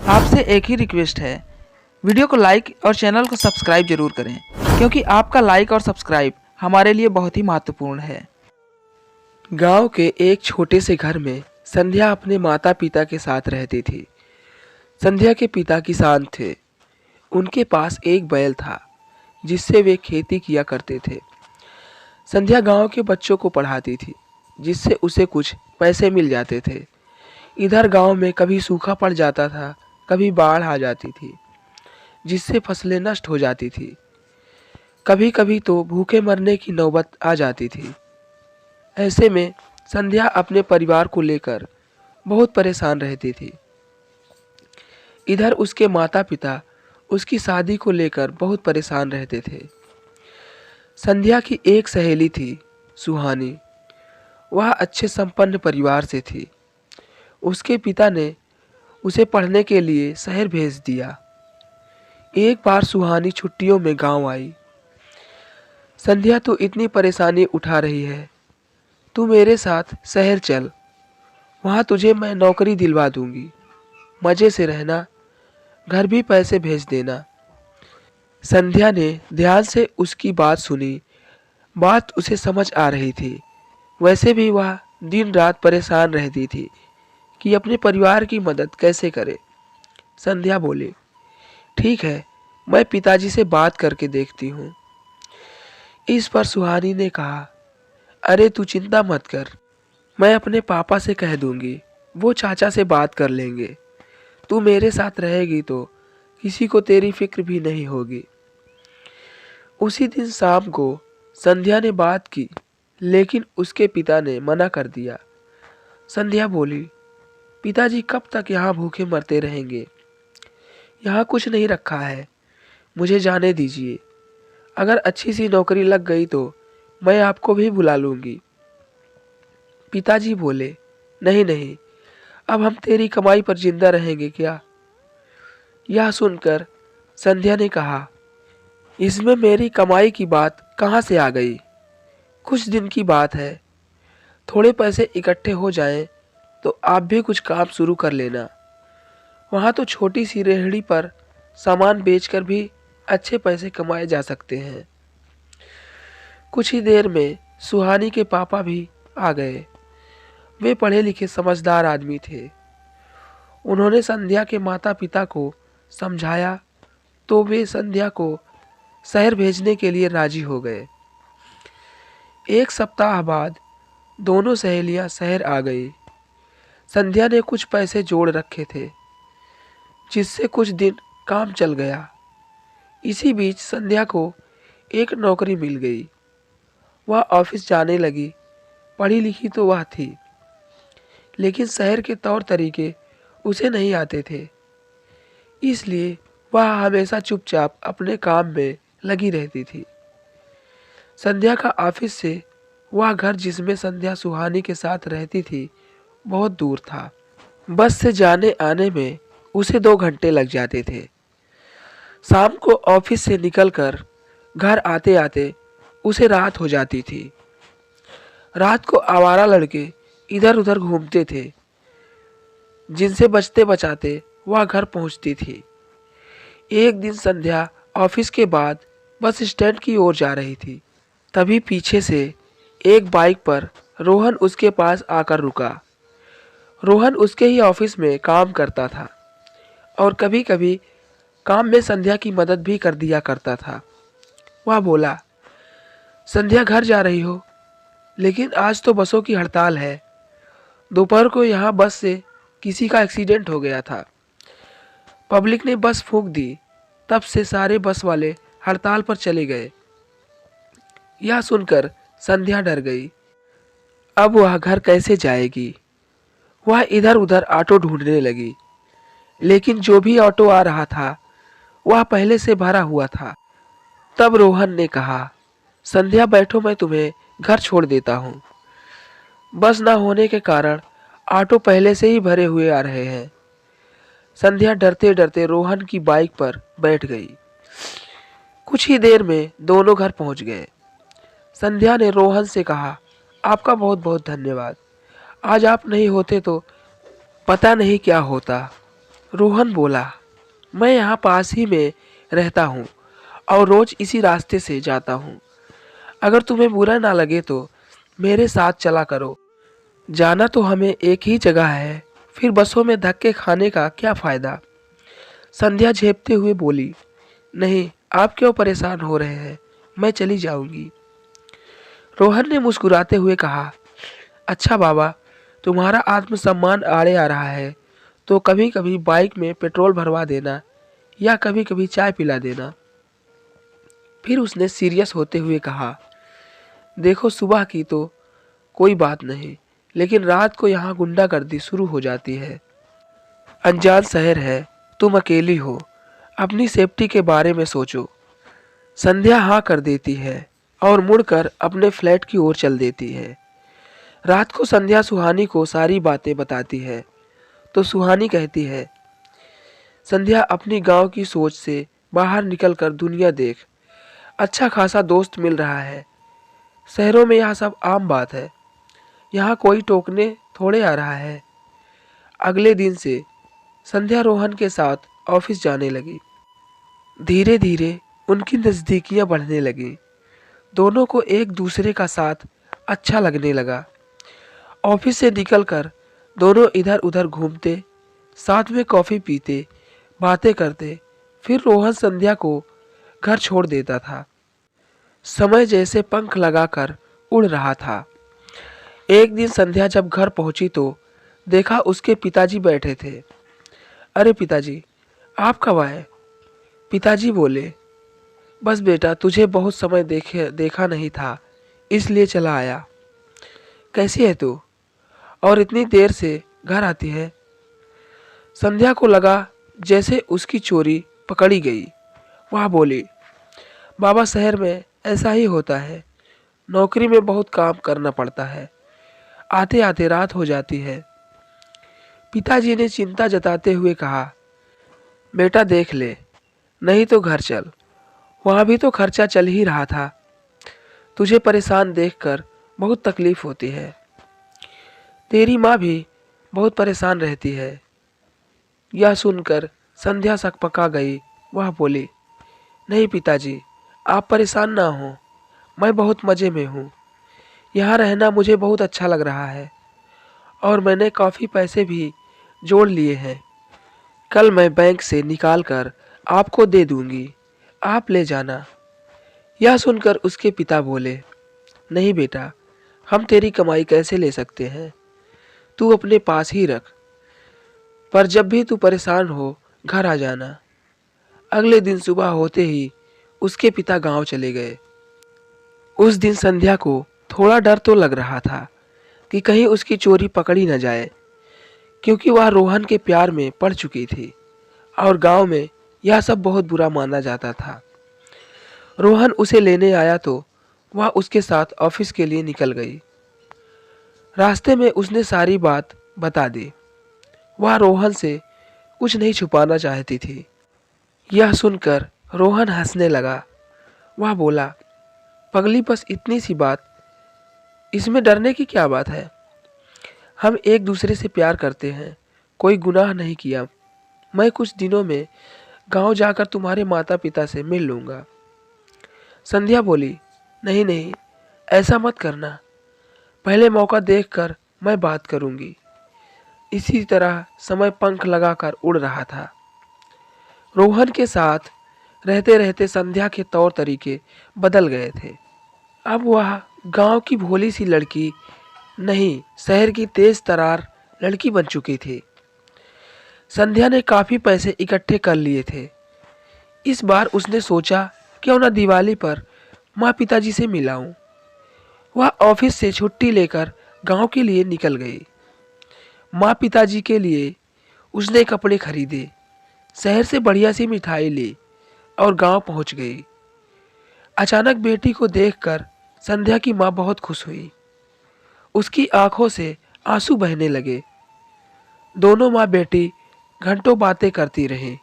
आपसे एक ही रिक्वेस्ट है, वीडियो को लाइक और चैनल को सब्सक्राइब जरूर करें, क्योंकि आपका लाइक और सब्सक्राइब हमारे लिए बहुत ही महत्वपूर्ण है। गांव के एक छोटे से घर में संध्या अपने माता पिता के साथ रहती थी। संध्या के पिता किसान थे। उनके पास एक बैल था जिससे वे खेती किया करते थे। संध्या गांव के बच्चों को पढ़ाती थी, जिससे उसे कुछ पैसे मिल जाते थे। इधर गांव में कभी सूखा पड़ जाता था, कभी बाढ़ आ जाती थी, जिससे फसलें नष्ट हो जाती थी। कभी कभी तो भूखे मरने की नौबत आ जाती थी। ऐसे में संध्या अपने परिवार को लेकर बहुत परेशान रहती थी। इधर उसके माता पिता उसकी शादी को लेकर बहुत परेशान रहते थे। संध्या की एक सहेली थी, सुहानी। वह अच्छे संपन्न परिवार से थी। उसके पिता ने उसे पढ़ने के लिए शहर भेज दिया। एक बार सुहानी छुट्टियों में गांव आई। संध्या तो इतनी परेशानी उठा रही है, तू मेरे साथ शहर चल, वहाँ तुझे मैं नौकरी दिलवा दूंगी, मज़े से रहना, घर भी पैसे भेज देना। संध्या ने ध्यान से उसकी बात सुनी। बात उसे समझ आ रही थी। वैसे भी वह दिन रात परेशान रहती थी कि अपने परिवार की मदद कैसे करे। संध्या बोली, ठीक है, मैं पिताजी से बात करके देखती हूँ। इस पर सुहानी ने कहा, अरे तू चिंता मत कर, मैं अपने पापा से कह दूंगी, वो चाचा से बात कर लेंगे। तू मेरे साथ रहेगी तो किसी को तेरी फिक्र भी नहीं होगी। उसी दिन शाम को संध्या ने बात की, लेकिन उसके पिता ने मना कर दिया। संध्या बोली, पिताजी कब तक यहाँ भूखे मरते रहेंगे? यहाँ कुछ नहीं रखा है, मुझे जाने दीजिए। अगर अच्छी सी नौकरी लग गई तो मैं आपको भी बुला लूँगी। पिताजी बोले, नहीं नहीं, अब हम तेरी कमाई पर जिंदा रहेंगे क्या? यह सुनकर संध्या ने कहा, इसमें मेरी कमाई की बात कहाँ से आ गई? कुछ दिन की बात है, थोड़े पैसे इकट्ठे हो जाएं तो आप भी कुछ काम शुरू कर लेना। वहाँ तो छोटी सी रेहड़ी पर सामान बेचकर भी अच्छे पैसे कमाए जा सकते हैं। कुछ ही देर में सुहानी के पापा भी आ गए। वे पढ़े लिखे समझदार आदमी थे। उन्होंने संध्या के माता पिता को समझाया तो वे संध्या को शहर भेजने के लिए राजी हो गए। एक सप्ताह बाद दोनों सहेलियां शहर आ गई। संध्या ने कुछ पैसे जोड़ रखे थे, जिससे कुछ दिन काम चल गया। इसी बीच संध्या को एक नौकरी मिल गई। वह ऑफिस जाने लगी। पढ़ी लिखी तो वह थी, लेकिन शहर के तौर तरीके उसे नहीं आते थे। इसलिए वह हमेशा चुपचाप अपने काम में लगी रहती थी। संध्या का ऑफिस से वह घर जिसमें संध्या सुहानी के साथ रहती थी बहुत दूर था। बस से जाने आने में उसे 2 घंटे लग जाते थे। शाम को ऑफिस से निकलकर घर आते आते उसे रात हो जाती थी। रात को आवारा लड़के इधर उधर घूमते थे, जिनसे बचते बचाते वह घर पहुंचती थी। एक दिन संध्या ऑफिस के बाद बस स्टैंड की ओर जा रही थी। तभी पीछे से एक बाइक पर रोहन उसके पास आकर रुका। रोहन उसके ही ऑफिस में काम करता था और कभी कभी काम में संध्या की मदद भी कर दिया करता था। वह बोला, संध्या घर जा रही हो? लेकिन आज तो बसों की हड़ताल है। दोपहर को यहाँ बस से किसी का एक्सीडेंट हो गया था। पब्लिक ने बस फूंक दी, तब से सारे बस वाले हड़ताल पर चले गए। यह सुनकर संध्या डर गई। अब वह घर कैसे जाएगी? वह इधर उधर ऑटो ढूंढने लगी, लेकिन जो भी ऑटो आ रहा था वह पहले से भरा हुआ था। तब रोहन ने कहा, संध्या बैठो, मैं तुम्हें घर छोड़ देता हूँ। बस ना होने के कारण ऑटो पहले से ही भरे हुए आ रहे हैं। संध्या डरते डरते रोहन की बाइक पर बैठ गई। कुछ ही देर में दोनों घर पहुंच गए। संध्या ने रोहन से कहा, आपका बहुत बहुत धन्यवाद। आज आप नहीं होते तो पता नहीं क्या होता। रोहन बोला, मैं यहाँ पास ही में रहता हूँ और रोज इसी रास्ते से जाता हूँ। अगर तुम्हें बुरा ना लगे तो मेरे साथ चला करो। जाना तो हमें एक ही जगह है, फिर बसों में धक्के खाने का क्या फायदा। संध्या झेपते हुए बोली, नहीं, आप क्यों परेशान हो रहे हैं, मैं चली जाऊंगी। रोहन ने मुस्कुराते हुए कहा, अच्छा बाबा, तुम्हारा आत्मसम्मान आड़े आ रहा है तो कभी कभी बाइक में पेट्रोल भरवा देना या कभी कभी चाय पिला देना। फिर उसने सीरियस होते हुए कहा, देखो सुबह की तो कोई बात नहीं, लेकिन रात को यहाँ गुंडागर्दी शुरू हो जाती है। अनजान शहर है, तुम अकेली हो, अपनी सेफ्टी के बारे में सोचो। संध्या हाँ कर देती है और मुड़कर अपने फ्लैट की ओर चल देती है। रात को संध्या सुहानी को सारी बातें बताती है तो सुहानी कहती है, संध्या अपनी गांव की सोच से बाहर निकलकर दुनिया देख, अच्छा खासा दोस्त मिल रहा है। शहरों में यह सब आम बात है, यहाँ कोई टोकने थोड़े आ रहा है। अगले दिन से संध्या रोहन के साथ ऑफिस जाने लगी। धीरे धीरे उनकी नज़दीकियाँ बढ़ने लगी। दोनों को एक दूसरे का साथ अच्छा लगने लगा। ऑफिस से निकलकर दोनों इधर उधर घूमते, साथ में कॉफ़ी पीते, बातें करते। फिर रोहन संध्या को घर छोड़ देता था। समय जैसे पंख लगाकर उड़ रहा था। एक दिन संध्या जब घर पहुंची तो देखा उसके पिताजी बैठे थे। अरे पिताजी, आप कब आए? पिताजी बोले, बस बेटा, तुझे बहुत समय देखा नहीं था, इसलिए चला आया। कैसी है तू और इतनी देर से घर आती है? संध्या को लगा जैसे उसकी चोरी पकड़ी गई। वह बोली, बाबा, शहर में ऐसा ही होता है, नौकरी में बहुत काम करना पड़ता है, आते आते रात हो जाती है। पिताजी ने चिंता जताते हुए कहा, बेटा देख ले, नहीं तो घर चल, वहाँ भी तो खर्चा चल ही रहा था। तुझे परेशान देखकर बहुत तकलीफ होती है। तेरी माँ भी बहुत परेशान रहती है। यह सुनकर संध्या सकपका गई। वह बोली, नहीं पिताजी, आप परेशान ना हो, मैं बहुत मज़े में हूँ। यहाँ रहना मुझे बहुत अच्छा लग रहा है और मैंने काफ़ी पैसे भी जोड़ लिए हैं। कल मैं बैंक से निकाल कर आपको दे दूंगी, आप ले जाना। यह सुनकर उसके पिता बोले, नहीं बेटा, हम तेरी कमाई कैसे ले सकते हैं, तू अपने पास ही रख, पर जब भी तू परेशान हो घर आ जाना। अगले दिन सुबह होते ही उसके पिता गांव चले गए। उस दिन संध्या को थोड़ा डर तो लग रहा था कि कहीं उसकी चोरी पकड़ी न जाए, क्योंकि वह रोहन के प्यार में पड़ चुकी थी और गांव में यह सब बहुत बुरा माना जाता था। रोहन उसे लेने आया तो वह उसके साथ ऑफिस के लिए निकल गई। रास्ते में उसने सारी बात बता दी। वह रोहन से कुछ नहीं छुपाना चाहती थी। यह सुनकर रोहन हंसने लगा। वह बोला, पगली, बस इतनी सी बात, इसमें डरने की क्या बात है? हम एक दूसरे से प्यार करते हैं, कोई गुनाह नहीं किया। मैं कुछ दिनों में गांव जाकर तुम्हारे माता पिता से मिल लूँगा। संध्या बोली, नहीं नहीं, ऐसा मत करना, पहले मौका देखकर मैं बात करूँगी। इसी तरह समय पंख लगाकर उड़ रहा था। रोहन के साथ रहते रहते संध्या के तौर तरीके बदल गए थे। अब वह गांव की भोली सी लड़की नहीं, शहर की तेज तरार लड़की बन चुकी थी। संध्या ने काफ़ी पैसे इकट्ठे कर लिए थे। इस बार उसने सोचा, क्यों ना दिवाली पर माँ पिताजी से मिलाऊं। वह ऑफिस से छुट्टी लेकर गांव के लिए निकल गई। माँ पिताजी के लिए उसने कपड़े खरीदे, शहर से बढ़िया सी मिठाई ली और गांव पहुंच गई। अचानक बेटी को देखकर संध्या की माँ बहुत खुश हुई। उसकी आंखों से आंसू बहने लगे। दोनों माँ बेटी घंटों बातें करती रहीं।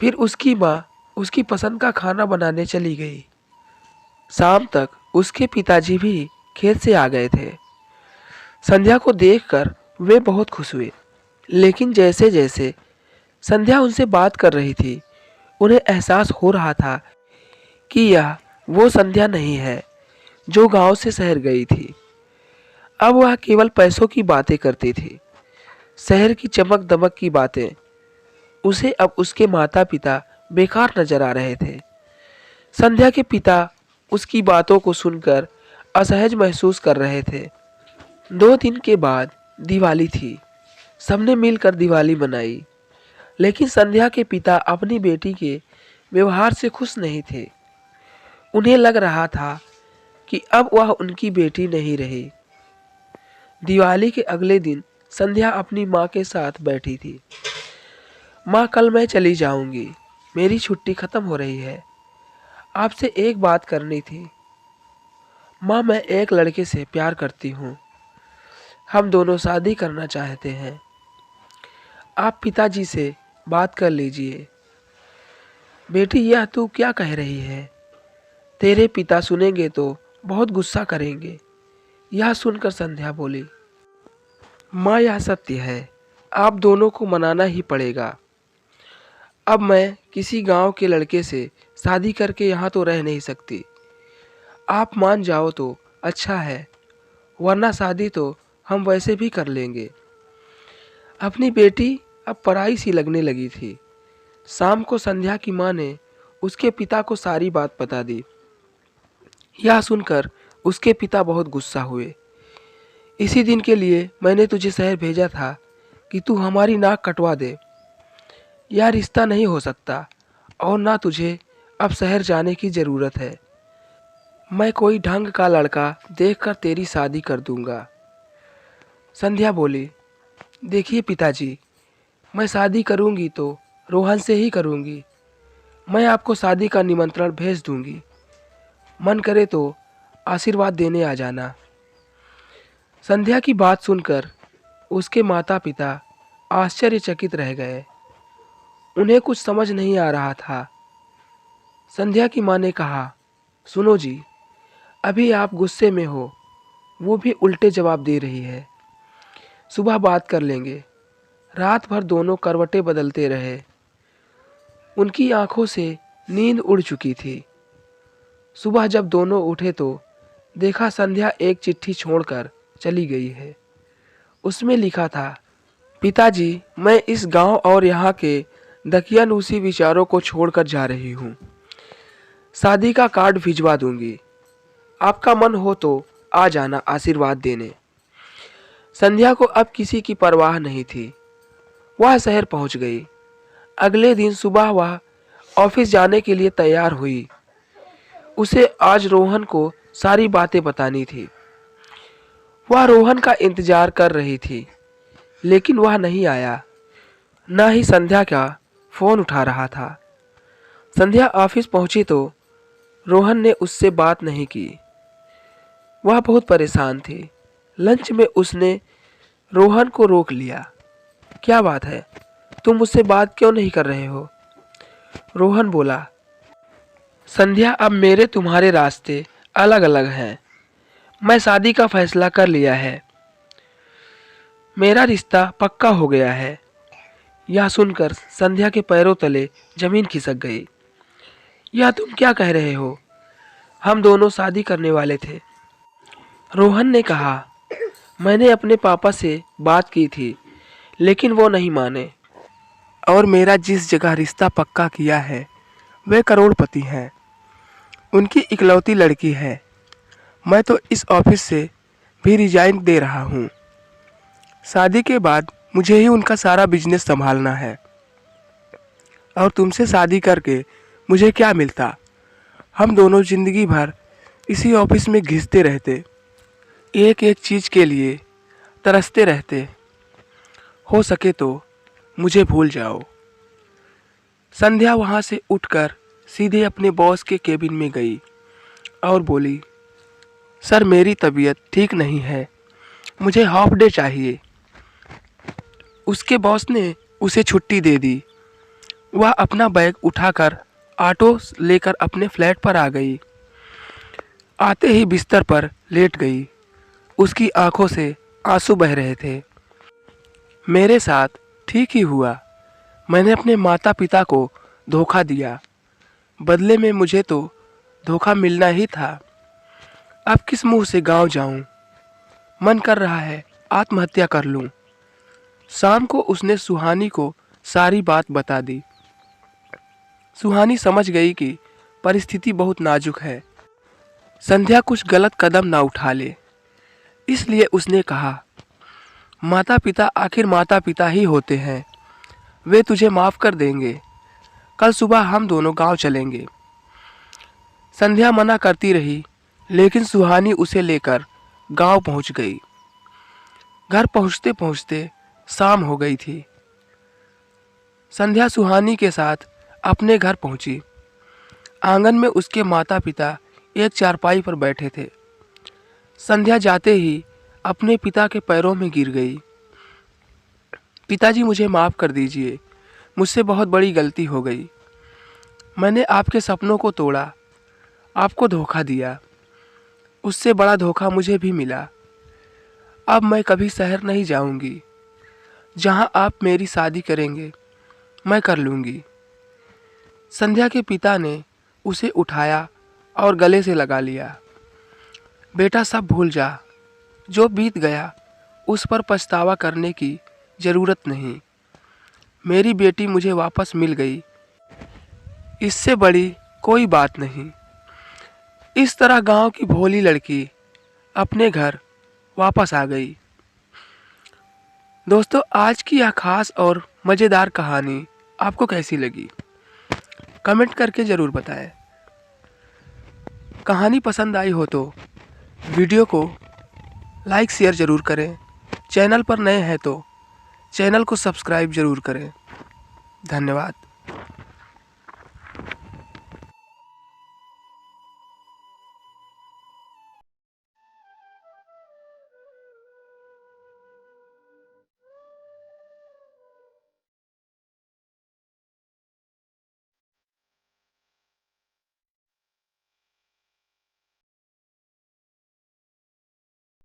फिर उसकी माँ उसकी पसंद का खाना बनाने चली गई। शाम तक उसके पिताजी भी खेत से आ गए थे। संध्या को देखकर वे बहुत खुश हुए। लेकिन जैसे जैसे संध्या उनसे बात कर रही थी, उन्हें एहसास हो रहा था कि यह वो संध्या नहीं है जो गांव से शहर गई थी। अब वह केवल पैसों की बातें करती थी, शहर की चमक दमक की बातें। उसे अब उसके माता पिता बेकार नजर आ रहे थे। संध्या के पिता उसकी बातों को सुनकर असहज महसूस कर रहे थे। 2 दिन के बाद दिवाली थी। सबने मिलकर दिवाली मनाई, लेकिन संध्या के पिता अपनी बेटी के व्यवहार से खुश नहीं थे। उन्हें लग रहा था कि अब वह उनकी बेटी नहीं रही। दिवाली के अगले दिन संध्या अपनी माँ के साथ बैठी थी। माँ, कल मैं चली जाऊंगी, मेरी छुट्टी खत्म हो रही है। आपसे एक बात करनी थी। माँ, मैं एक लड़के से प्यार करती हूँ। हम दोनों शादी करना चाहते हैं। आप पिताजी से बात कर लीजिए। बेटी, यह तू क्या कह रही है? तेरे पिता सुनेंगे तो बहुत गुस्सा करेंगे। यह सुनकर संध्या बोली, माँ, यह सत्य है। आप दोनों को मनाना ही पड़ेगा। अब मैं किसी गांव के लड़के से शादी करके यहाँ तो रह नहीं सकती। आप मान जाओ तो अच्छा है, वरना शादी तो हम वैसे भी कर लेंगे। अपनी बेटी अब पराई सी लगने लगी थी। शाम को संध्या की माँ ने उसके पिता को सारी बात बता दी। यह सुनकर उसके पिता बहुत गुस्सा हुए। इसी दिन के लिए मैंने तुझे शहर भेजा था कि तू हमारी नाक कटवा दे। यह रिश्ता नहीं हो सकता और ना तुझे अब शहर जाने की ज़रूरत है। मैं कोई ढंग का लड़का देखकर तेरी शादी कर दूंगा। संध्या बोली, देखिए पिताजी, मैं शादी करूंगी तो रोहन से ही करूंगी। मैं आपको शादी का निमंत्रण भेज दूंगी। मन करे तो आशीर्वाद देने आ जाना। संध्या की बात सुनकर उसके माता पिता आश्चर्यचकित रह गए। उन्हें कुछ समझ नहीं आ रहा था। संध्या की माँ ने कहा, सुनो जी, अभी आप गुस्से में हो, वो भी उल्टे जवाब दे रही है। सुबह बात कर लेंगे। रात भर दोनों करवटें बदलते रहे। उनकी आंखों से नींद उड़ चुकी थी। सुबह जब दोनों उठे तो देखा संध्या एक चिट्ठी छोड़कर चली गई है। उसमें लिखा था, पिताजी, मैं इस गांव और यहाँ के दकियानूसी विचारों को छोड़कर जा रही हूँ। शादी का कार्ड भिजवा दूंगी। आपका मन हो तो आ जाना आशीर्वाद देने। संध्या को अब किसी की परवाह नहीं थी। वह शहर पहुंच गई। अगले दिन सुबह वह ऑफिस जाने के लिए तैयार हुई। उसे आज रोहन को सारी बातें बतानी थी। वह रोहन का इंतजार कर रही थी, लेकिन वह नहीं आया। न ही संध्या का फोन उठा रहा था। संध्या ऑफिस पहुंची तो रोहन ने उससे बात नहीं की। वह बहुत परेशान थी। लंच में उसने रोहन को रोक लिया। क्या बात है, तुम मुझसे बात क्यों नहीं कर रहे हो? रोहन बोला, संध्या, अब मेरे तुम्हारे रास्ते अलग अलग हैं। मैं शादी का फैसला कर लिया है। मेरा रिश्ता पक्का हो गया है। यह सुनकर संध्या के पैरों तले जमीन खिसक गई। यह तुम क्या कह रहे हो? हम दोनों शादी करने वाले थे। रोहन ने कहा, मैंने अपने पापा से बात की थी, लेकिन वो नहीं माने। और मेरा जिस जगह रिश्ता पक्का किया है वे करोड़पति हैं। उनकी इकलौती लड़की है। मैं तो इस ऑफिस से भी रिजाइन दे रहा हूँ। शादी के बाद मुझे ही उनका सारा बिजनेस संभालना है। और तुमसे शादी करके मुझे क्या मिलता? हम दोनों जिंदगी भर इसी ऑफिस में घिसते रहते, एक एक चीज़ के लिए तरसते रहते। हो सके तो मुझे भूल जाओ। संध्या वहाँ से उठकर सीधे अपने बॉस के केबिन में गई और बोली, सर, मेरी तबीयत ठीक नहीं है, मुझे हाफ डे चाहिए। उसके बॉस ने उसे छुट्टी दे दी। वह अपना बैग उठाकर ऑटो लेकर अपने फ्लैट पर आ गई। आते ही बिस्तर पर लेट गई। उसकी आंखों से आंसू बह रहे थे। मेरे साथ ठीक ही हुआ। मैंने अपने माता पिता को धोखा दिया। बदले में मुझे तो धोखा मिलना ही था। अब किस मुंह से गांव जाऊं? मन कर रहा है आत्महत्या कर लूं। शाम को उसने सुहानी को सारी बात बता दी। सुहानी समझ गई कि परिस्थिति बहुत नाजुक है। संध्या कुछ गलत कदम ना उठा ले, इसलिए उसने कहा, माता पिता आखिर माता पिता ही होते हैं। वे तुझे माफ कर देंगे। कल सुबह हम दोनों गांव चलेंगे। संध्या मना करती रही, लेकिन सुहानी उसे लेकर गांव पहुंच गई। घर पहुंचते पहुंचते शाम हो गई थी। संध्या सुहानी के साथ अपने घर पहुंची। आंगन में उसके माता पिता एक चारपाई पर बैठे थे। संध्या जाते ही अपने पिता के पैरों में गिर गई। पिताजी, मुझे माफ़ कर दीजिए। मुझसे बहुत बड़ी गलती हो गई। मैंने आपके सपनों को तोड़ा, आपको धोखा दिया। उससे बड़ा धोखा मुझे भी मिला। अब मैं कभी शहर नहीं जाऊंगी। जहां आप मेरी शादी करेंगे मैं कर लूंगी। संध्या के पिता ने उसे उठाया और गले से लगा लिया। बेटा, सब भूल जा। जो बीत गया उस पर पछतावा करने की ज़रूरत नहीं। मेरी बेटी मुझे वापस मिल गई, इससे बड़ी कोई बात नहीं। इस तरह गांव की भोली लड़की अपने घर वापस आ गई। दोस्तों, आज की यह खास और मज़ेदार कहानी आपको कैसी लगी? कमेंट करके ज़रूर बताएं। कहानी पसंद आई हो तो वीडियो को लाइक शेयर ज़रूर करें। चैनल पर नए हैं तो चैनल को सब्सक्राइब ज़रूर करें। धन्यवाद।